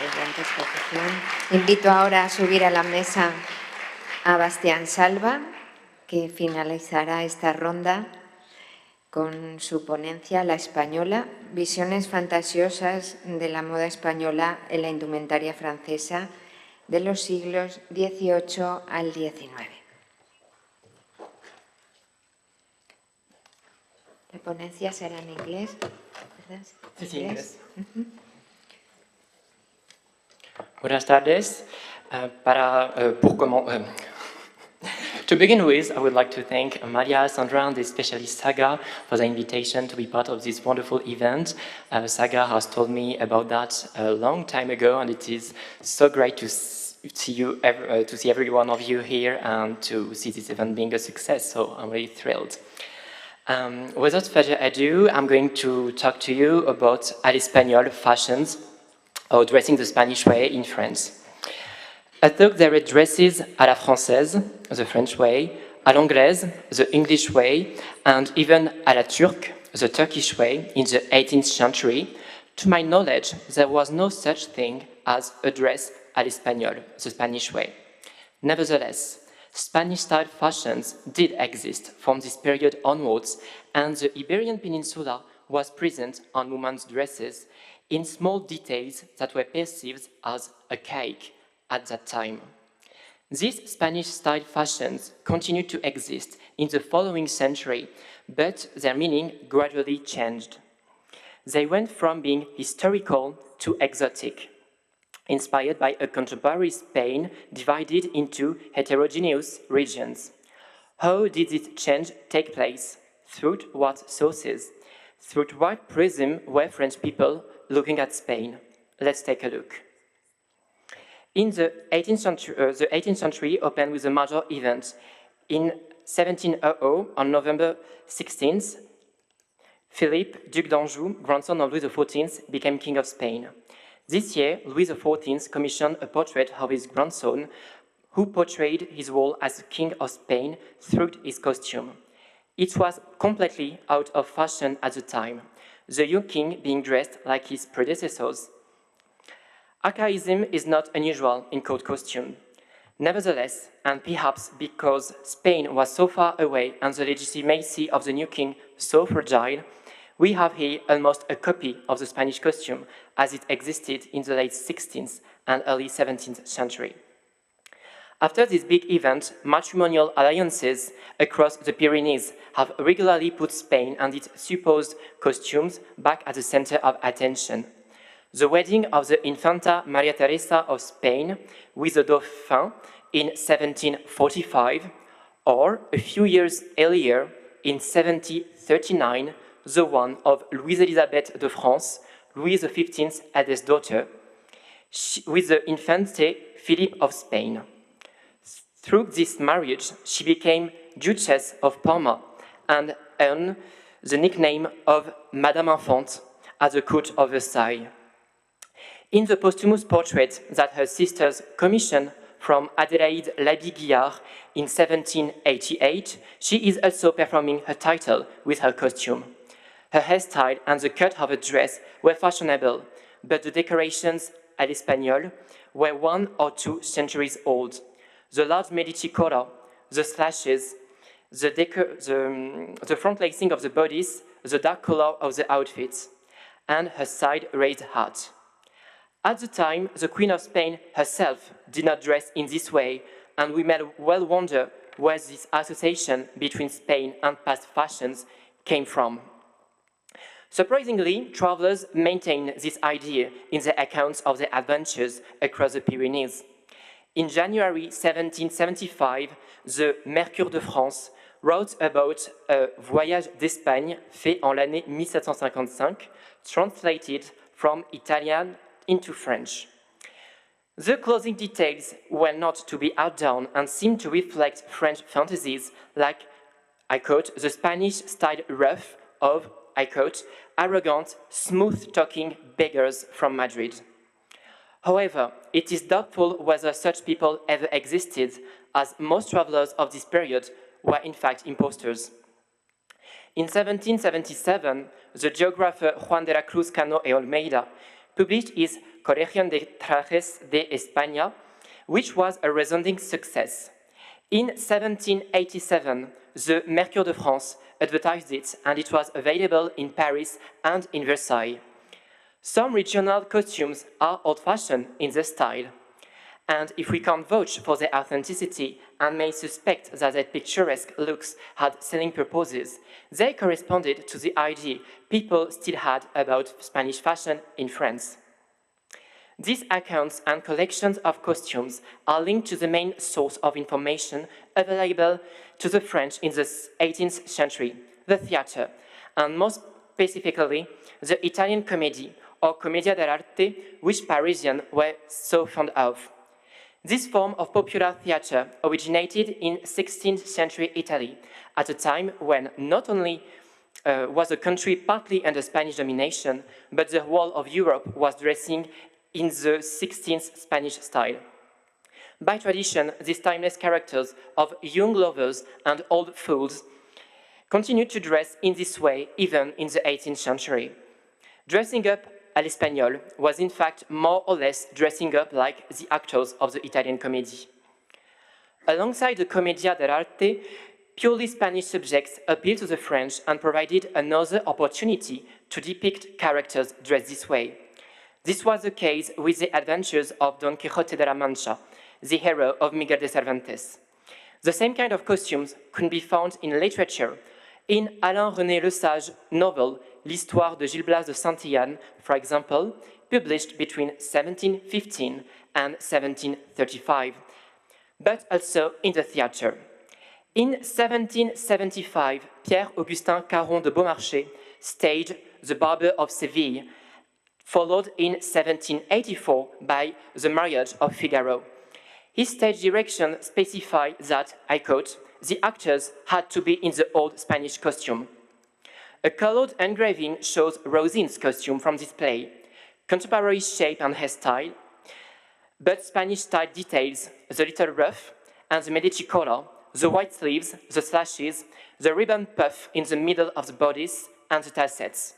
brillante exposición. Invito ahora a subir a la mesa a Bastian Salva, que finalizará esta ronda con su ponencia La española, visiones fantasiosas de la moda española en la indumentaria francesa de los siglos XVIII al XIX. La ponencia será en inglés, ¿verdad? Sí, inglés. Buenas tardes. To begin with, I would like to thank Maria, Sandra, and especially Saga for the invitation to be part of this wonderful event. Saga has told me about that a long time ago, and it is so great to see every one of you here and to see this event being a success. So I'm really thrilled. Without further ado, I'm going to talk to you about à l'espagnol fashions, or dressing the Spanish way in France. I thought there were dresses à la française, the French way, à l'anglaise, the English way, and even à la turque, the Turkish way, in the 18th century. To my knowledge, there was no such thing as a dress à l'espagnol, the Spanish way. Nevertheless, Spanish-style fashions did exist from this period onwards, and the Iberian Peninsula was present on women's dresses in small details that were perceived as archaic at that time. These Spanish-style fashions continued to exist in the following century, but their meaning gradually changed. They went from being historical to exotic, inspired by a contemporary Spain divided into heterogeneous regions. How did this change take place? Through what sources? Through what prism were French people looking at Spain? Let's take a look. In the 18th century opened with a major event. In 1700, on November 16th, Philippe, Duc d'Anjou, grandson of Louis XIV, became King of Spain. This year, Louis XIV commissioned a portrait of his grandson, who portrayed his role as King of Spain through his costume. It was completely out of fashion at the time, the young king being dressed like his predecessors. Archaism is not unusual in court costume. Nevertheless, and perhaps because Spain was so far away and the legitimacy of the new king so fragile, we have here almost a copy of the Spanish costume as it existed in the late 16th and early 17th century. After this big event, matrimonial alliances across the Pyrenees have regularly put Spain and its supposed costumes back at the center of attention. The wedding of the Infanta Maria Teresa of Spain with the Dauphin in 1745, or a few years earlier, in 1739, the one of Louise Elisabeth de France, Louis XV's eldest daughter, with the Infante Philip of Spain. Through this marriage, she became Duchess of Parma and earned the nickname of Madame Infante at the court of Versailles. In the posthumous portrait that her sisters commissioned from Adélaïde Labille-Guiard in 1788, she is also performing her title with her costume. Her hairstyle and the cut of her dress were fashionable, but the decorations à l'espagnol were 1 or 2 centuries old. The large Medici collar, the slashes, the front lacing of the bodice, the dark color of the outfits, and her side-raised hat. At the time, the Queen of Spain herself did not dress in this way, and we may well wonder where this association between Spain and past fashions came from. Surprisingly, travelers maintain this idea in their accounts of their adventures across the Pyrenees. In January 1775, the Mercure de France wrote about a voyage d'Espagne fait en l'année 1755, translated from Italian into French. The clothing details were not to be outdone and seemed to reflect French fantasies like, I quote, the Spanish-style rough of, I quote, arrogant, smooth-talking beggars from Madrid. However, it is doubtful whether such people ever existed, as most travelers of this period were in fact impostors. In 1777, the geographer Juan de la Cruz Cano y Olmeida published his Colegio de Trajes de España, which was a resounding success. In 1787, the Mercure de France advertised it, and it was available in Paris and in Versailles. Some regional costumes are old-fashioned in their style, and if we can't vouch for their authenticity and may suspect that their picturesque looks had selling purposes, they corresponded to the idea people still had about Spanish fashion in France. These accounts and collections of costumes are linked to the main source of information available to the French in the 18th century, the theatre, and more specifically, the Italian comedy, or commedia dell'arte, which Parisians were so fond of. This form of popular theatre originated in 16th century Italy, at a time when not only was the country partly under Spanish domination, but the whole of Europe was dressing in the 16th Spanish style. By tradition, these timeless characters of young lovers and old fools continued to dress in this way even in the 18th century. Dressing up à l'espagnole was in fact more or less dressing up like the actors of the Italian comedy. Alongside the commedia dell'arte, purely Spanish subjects appealed to the French and provided another opportunity to depict characters dressed this way. This was the case with the adventures of Don Quixote de la Mancha, the hero of Miguel de Cervantes. The same kind of costumes could be found in literature. In Alain-René Lesage's novel, L'Histoire de Gil Blas de Saint-Yann, for example, published between 1715 and 1735, but also in the theatre. In 1775, Pierre-Augustin Caron de Beaumarchais staged The Barber of Seville, followed in 1784 by The Marriage of Figaro. His stage direction specified that, I quote, the actors had to be in the old Spanish costume. A colored engraving shows Rosine's costume from this play, contemporary shape and hairstyle, but Spanish-style details, the little ruff and the Medici collar, the white sleeves, the slashes, the ribbon puff in the middle of the bodice, and the tassets.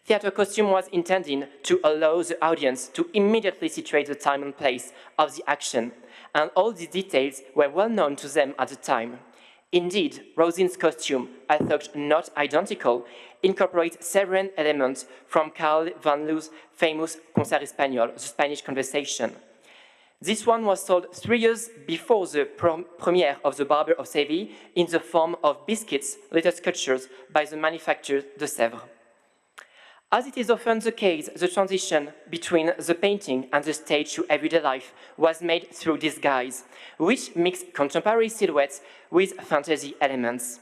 Theatre costume was intended to allow the audience to immediately situate the time and place of the action, and all these details were well known to them at the time. Indeed, Rosine's costume, although not identical, incorporates several elements from Carl van Loo's famous Concert Espagnol, the Spanish Conversation. This one was sold 3 years before the premiere of The Barber of Seville in the form of biscuits, little sculptures by the manufacturer de Sèvres. As it is often the case, the transition between the painting and the stage to everyday life was made through disguise, which mixed contemporary silhouettes with fantasy elements.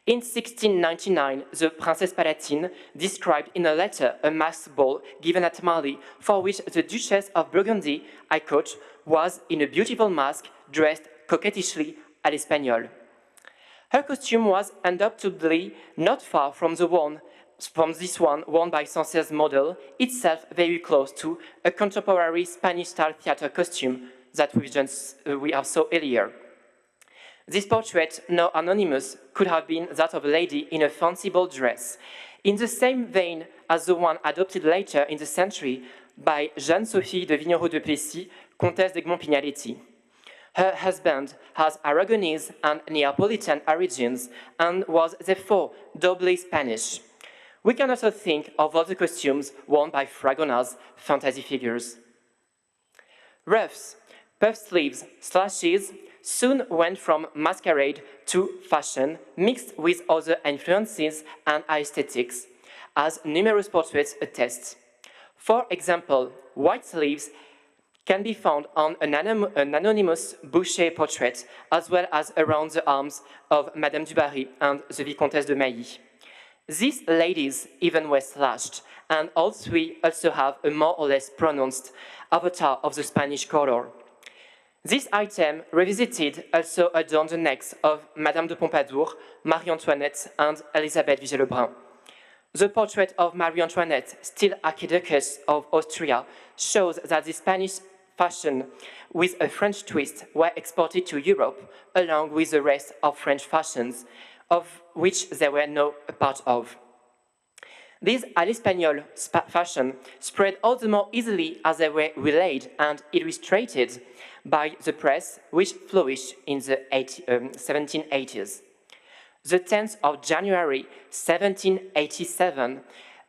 In 1699, the Princess Palatine described in a letter a masked ball given at Marly, for which the Duchess of Burgundy, I quote, was in a beautiful mask dressed coquettishly à l'espagnole. Her costume was undoubtedly not far from this one worn by Sancerre's model, itself very close to a contemporary Spanish-style theatre costume that we have saw earlier. This portrait, now anonymous, could have been that of a lady in a fanciful dress, in the same vein as the one adopted later in the century by Jeanne-Sophie de Vignerot de Plessis, Comtesse d'Egmont-Pignaletti. Her husband has Aragonese and Neapolitan origins and was therefore doubly Spanish. We can also think of other costumes worn by Fragonard's fantasy figures. Ruffs, puff sleeves, slashes soon went from masquerade to fashion, mixed with other influences and aesthetics, as numerous portraits attest. For example, white sleeves can be found on an anonymous Boucher portrait, as well as around the arms of Madame du Barry and the Vicomtesse de Mailly. These ladies even were slashed, and all three also have a more or less pronounced avatar of the Spanish color. This item revisited also adorned the necks of Madame de Pompadour, Marie Antoinette, and Elisabeth Vigée-Lebrun. The portrait of Marie Antoinette, still Archduchess of Austria, shows that the Spanish fashion with a French twist were exported to Europe, along with the rest of French fashions, of which they were no part of. This à l'espagnol fashion spread all the more easily as they were relayed and illustrated by the press, which flourished in the 1780s. The 10th of January 1787,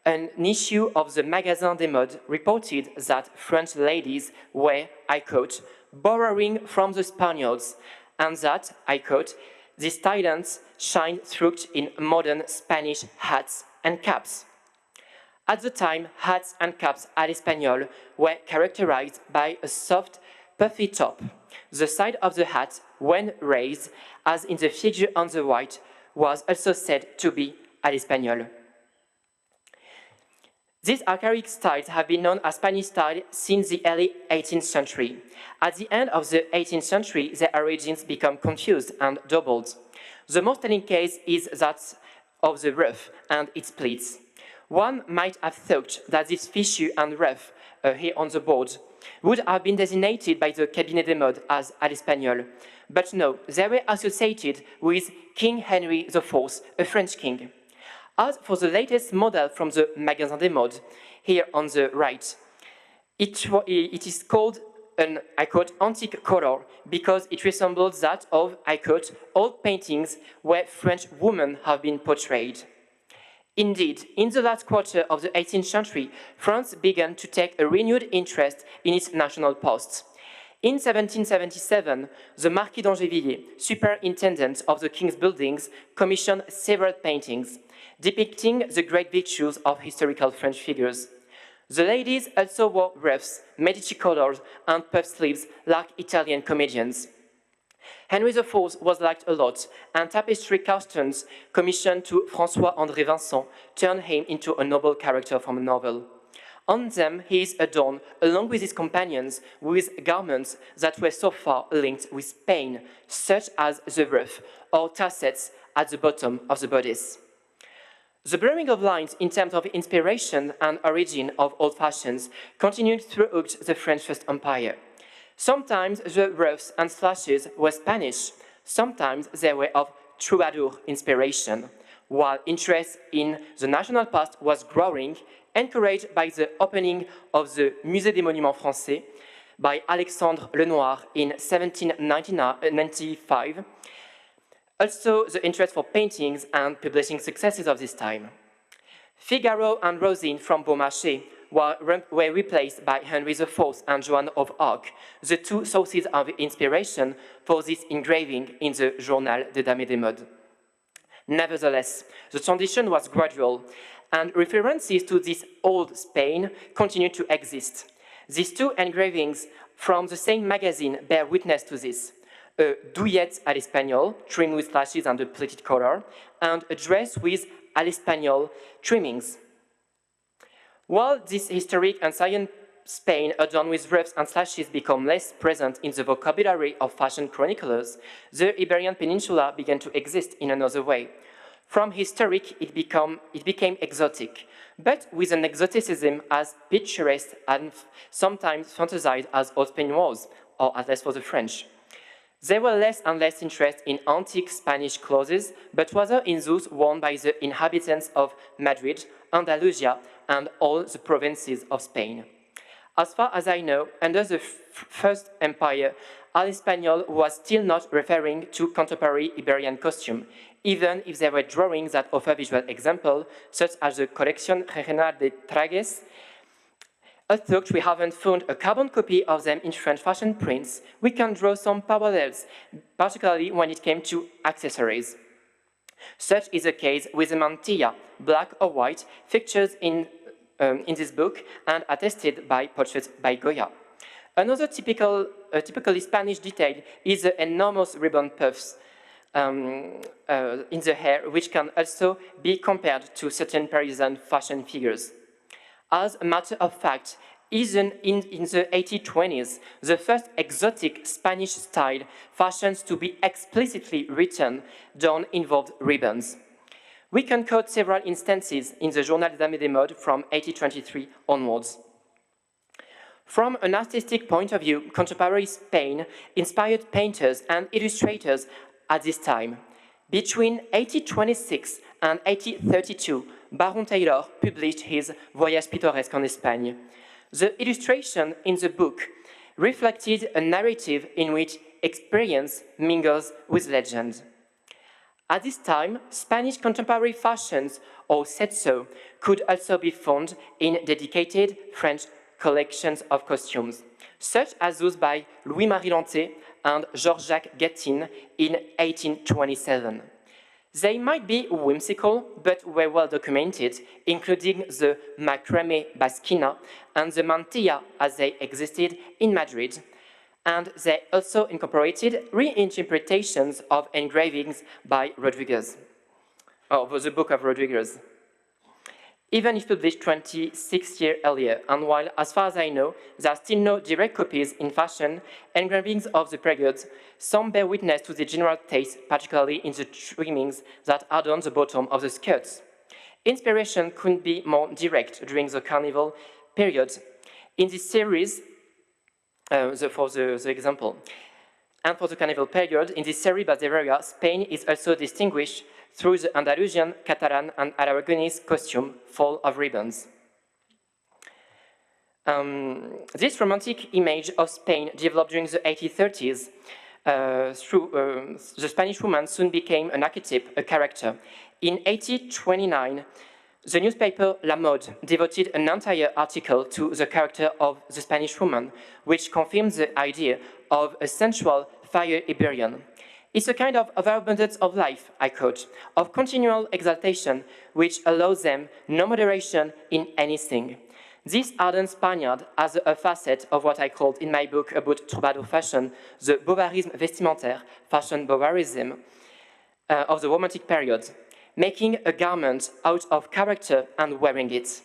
an issue of the Magasin des Modes reported that French ladies were, I quote, borrowing from the Spaniards, and that, I quote, these talents shine through in modern Spanish hats and caps. At the time, hats and caps à l'espagnol were characterized by a soft, puffy top. The side of the hat, when raised, as in the figure on the right, was also said to be à l'espagnol. These archaic styles have been known as Spanish style since the early 18th century. At the end of the 18th century, their origins become confused and doubled. The most telling case is that of the ruff and its pleats. One might have thought that this fichu and ruff here on the board would have been designated by the Cabinet des Modes as à l'espagnol, but no, they were associated with King Henry IV, a French king. As for the latest model from the Magasin des Modes, here on the right, it is called an, I quote, antique color because it resembles that of, I quote, old paintings where French women have been portrayed. Indeed, in the last quarter of the 18th century, France began to take a renewed interest in its national posts. In 1777, the Marquis d'Angevilliers, superintendent of the king's buildings, commissioned several paintings depicting the great virtues of historical French figures. The ladies also wore ruffs, Medici collars, and puff sleeves like Italian comedians. Henry IV was liked a lot, and tapestry costumes commissioned to François-André Vincent turned him into a noble character from a novel. On them, he is adorned, along with his companions, with garments that were so far linked with Spain, such as the ruff or tassets at the bottom of the bodice. The blurring of lines in terms of inspiration and origin of old fashions continued throughout the French First Empire. Sometimes the ruffs and slashes were Spanish, sometimes they were of troubadour inspiration, while interest in the national past was growing, encouraged by the opening of the Musée des Monuments Français by Alexandre Lenoir in 1795, also the interest for paintings and publishing successes of this time. Figaro and Rosine from Beaumarchais were replaced by Henry IV and Joan of Arc, the two sources of inspiration for this engraving in the Journal des Dames des Modes. Nevertheless, the transition was gradual, and references to this old Spain continued to exist. These two engravings from the same magazine bear witness to this. A douillette à l'espagnol, trimmed with slashes and a pleated collar, and a dress with à l'espagnol trimmings. While this historic and silent Spain adorned with ruffs and slashes become less present in the vocabulary of fashion chroniclers, the Iberian Peninsula began to exist in another way. From historic, it became exotic, but with an exoticism as picturesque and sometimes fantasized as old Spain was, or at least for the French. There were less and less interest in antique Spanish clothes, but rather in those worn by the inhabitants of Madrid, Andalusia, and all the provinces of Spain. As far as I know, under the First Empire, à l'espagnol was still not referring to contemporary Iberian costume, even if there were drawings that offer visual examples, such as the Colección Regional de Trajes. Although we haven't found a carbon copy of them in French fashion prints, we can draw some parallels, particularly when it came to accessories. Such is the case with the mantilla, black or white, featured in this book and attested by portraits by Goya. Another typically Spanish detail is the enormous ribbon puffs in the hair, which can also be compared to certain Parisian fashion figures. As a matter of fact, even in the 1820s, the first exotic Spanish style fashions to be explicitly written down involved ribbons. We can quote several instances in the Journal des Dames des Modes from 1823 onwards. From an artistic point of view, contemporary Spain inspired painters and illustrators at this time, Between 1826 and 1832, Baron Taylor published his Voyage pittoresque en Espagne. The illustration in the book reflected a narrative in which experience mingles with legend. At this time, Spanish contemporary fashions, or SECCIÓN, could also be found in dedicated French collections of costumes, such as those by Louis-Marie Lanté and Georges-Jacques Guestin in 1827. They might be whimsical, but were well documented, including the macrame basquina and the mantilla as they existed in Madrid, and they also incorporated reinterpretations of engravings by Rodriguez, or the book of Rodriguez. Even if published 26 years earlier, and while, as far as I know, there are still no direct copies in fashion, engravings of the period, some bear witness to the general taste, particularly in the trimmings that adorn the bottom of the skirts. Inspiration couldn't be more direct during the Carnival period. In this series, for the example, and for the Carnival period, in this series by Bavaria, Spain is also distinguished through the Andalusian, Catalan, and Aragonese costume full of ribbons. This romantic image of Spain developed during the 1830s through the Spanish woman soon became an archetype, a character. In 1829, the newspaper La Mode devoted an entire article to the character of the Spanish woman, which confirms the idea of a sensual fire Iberian. It's a kind of overabundance of life, I quote, of continual exaltation, which allows them no moderation in anything. This ardent Spaniard has a facet of what I called in my book about troubadour fashion, the bovarisme vestimentaire, fashion bovarism, of the Romantic period, making a garment out of character and wearing it.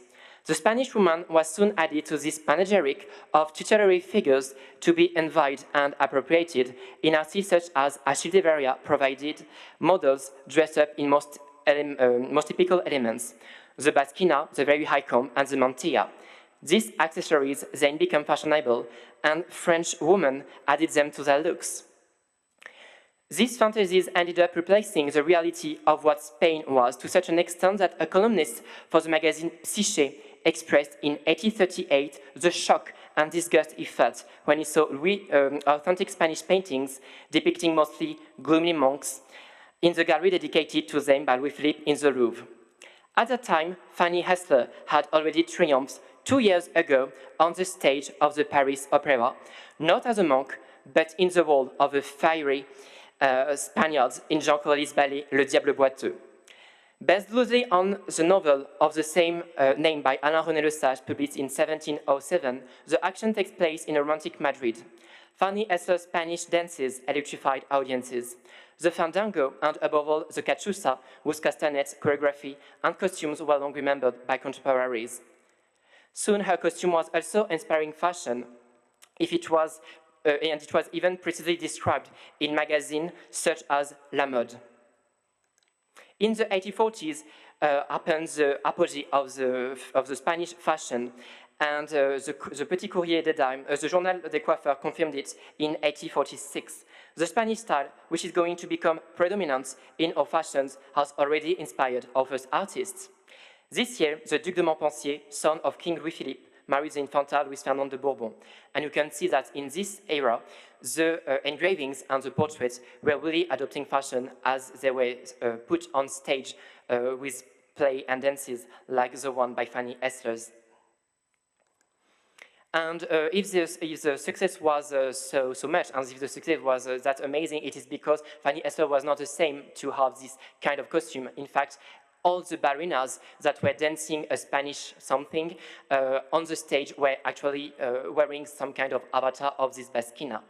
The Spanish woman was soon added to this panegyric of tutelary figures to be envied and appropriated in artists such as Achille de Veria provided models dressed up in most typical elements, the basquina, the very high comb, and the mantilla. These accessories then became fashionable, and French women added them to their looks. These fantasies ended up replacing the reality of what Spain was to such an extent that a columnist for the magazine Psyché expressed in 1838 the shock and disgust he felt when he saw authentic Spanish paintings depicting mostly gloomy monks in the gallery dedicated to them by Louis-Philippe in the Louvre. At that time, Fanny Hessler had already triumphed 2 years ago on the stage of the Paris Opera, not as a monk, but in the role of a fiery Spaniard in Jean Corelli's ballet Le Diable Boiteux. Based loosely on the novel of the same name by Alain-René Lesage, published in 1707, the action takes place in a romantic Madrid. Fanny Hessler's Spanish dances electrified audiences. The fandango, and above all, the cachusa, whose castanets, choreography, and costumes were long remembered by contemporaries. Soon her costume was also inspiring fashion, and it was even precisely described in magazines such as La Mode. In the 1840s happened the apogee of the Spanish fashion, and the Petit Courrier des Dames, the Journal des Coiffeurs, confirmed it in 1846. The Spanish style, which is going to become predominant in our fashions, has already inspired our first artists. This year, the Duc de Montpensier, son of King Louis-Philippe, married the Infantile with Fernand de Bourbon. And you can see that in this era, the engravings and the portraits were really adopting fashion as they were put on stage with play and dances like the one by Fanny Hessler's. And if the success was so much, and if the success was that amazing, it is because Fanny Hessler was not the same to have this kind of costume. In fact, all the ballerinas that were dancing a Spanish something on the stage were actually wearing some kind of avatar of this basquina.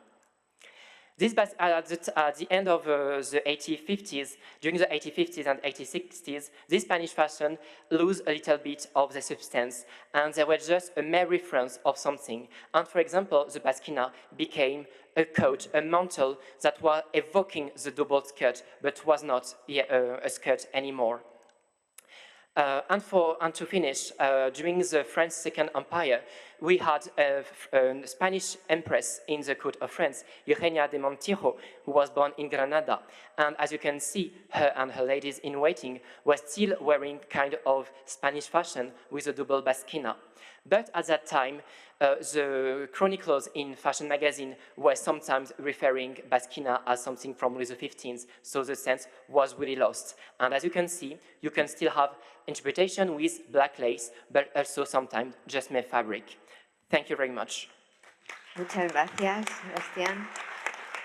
This at the end of the 1850s, during the 1850s and 1860s, this Spanish fashion lose a little bit of the substance, and they were just a mere reference of something. And for example, the basquina became a coat, a mantle that was evoking the double skirt, but was not a skirt anymore. And to finish, during the French Second Empire, we had a Spanish empress in the court of France, Eugenia de Montijo, who was born in Granada. And as you can see, her and her ladies in waiting were still wearing kind of Spanish fashion with a double basquina. But at that time, the chroniclers in fashion magazine were sometimes referring basquina as something from Louis XV, so the sense was really lost. And as you can see, you can still have interpretation with black lace, but also sometimes just made fabric. Thank you very much. Muchas gracias, Bastian.